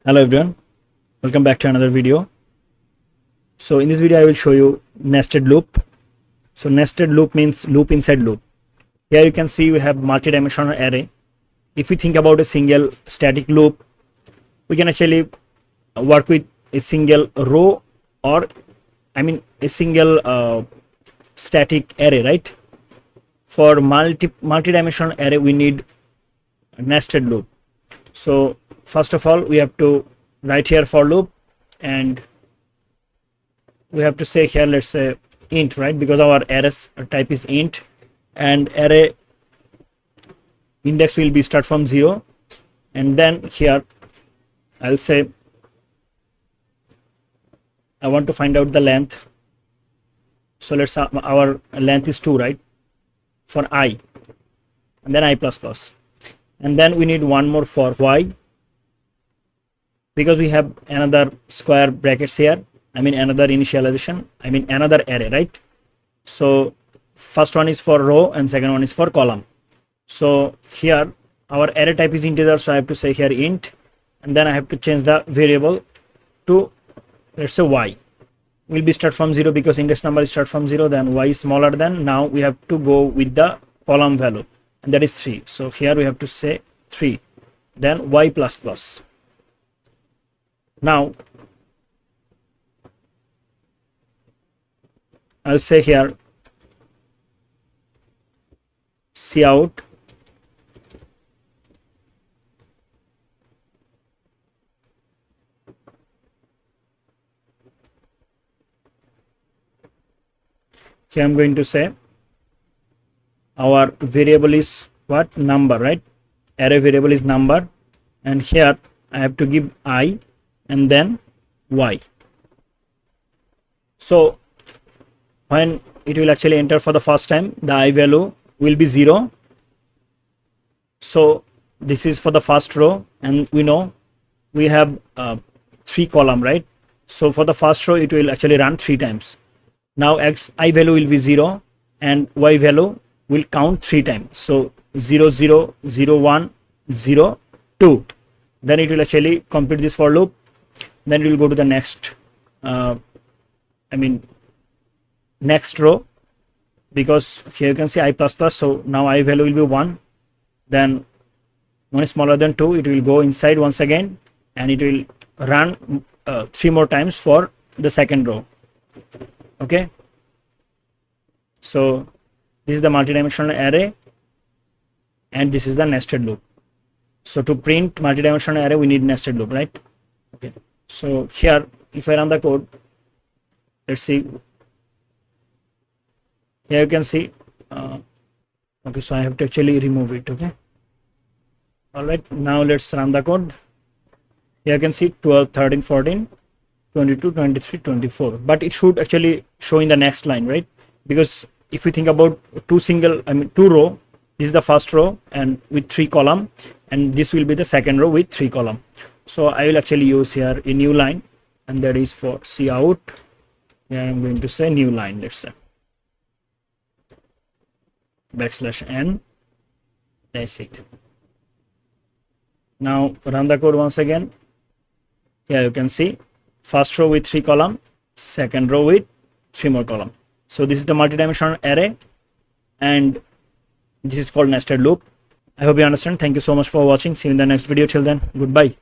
Hello everyone, welcome back to another video. So in this video I will show you nested loop. So nested loop means loop inside loop. Here you can see we have multi-dimensional array. If we think about a single static loop, we can actually work with a single row or a single static array, right? For multi-dimensional array we need a nested loop. So first of all we have to write here for loop, and we have to say here, let's say int, right? Because our array type is int, and array index will be start from 0, and then here I'll say I want to find out the length. So let's our length is 2, right, for I, and then I plus plus, and then we need one more for y, because we have another square brackets here, another initialization, another array, right? So first one is for row and second one is for column. So here our array type is integer, so I have to say here int, and then I have to change the variable to, let's say, y. Will be start from 0 because index number is start from 0, then y is smaller than, now we have to go with the column value, and that is 3. So here we have to say 3, then y plus plus. Now I'll say here cout here I'm going to say our variable is what? Number, right? Array variable is number, and here I have to give I and then y. So when it will actually enter for the first time, the I value will be 0. So this is for the first row, and we know we have 3 column, right? So for the first row it will actually run 3 times. Now I value will be 0 and y value will count 3 times. So 0 0 0 1 0 2. Then it will actually complete this for loop. Then it will go to the next next row, because here you can see I plus plus, so now I value will be 1, then 1 is smaller than 2, it will go inside once again, and it will run 3 more times for the second row. Okay, so this is the multidimensional array, and this is the nested loop. So to print multidimensional array we need nested loop, right? Okay, so here if I run the code, let's see. Here you can see okay, so I have to actually remove it. Okay, all right, now let's run the code. Here you can see 12 13 14 22 23 24, but it should actually show in the next line, right? Because if we think about two row, this is the first row and with 3 column, and this will be the second row with 3 column. So I will actually use here a new line, and that is for cout. Here I'm going to say new line, let's say \n, that's it. Now run the code once again. Here you can see first row with 3 column, second row with 3 more column. So this is the multidimensional array, and this is called nested loop. I hope you understand. Thank you so much for watching. See you in the next video. Till then, goodbye.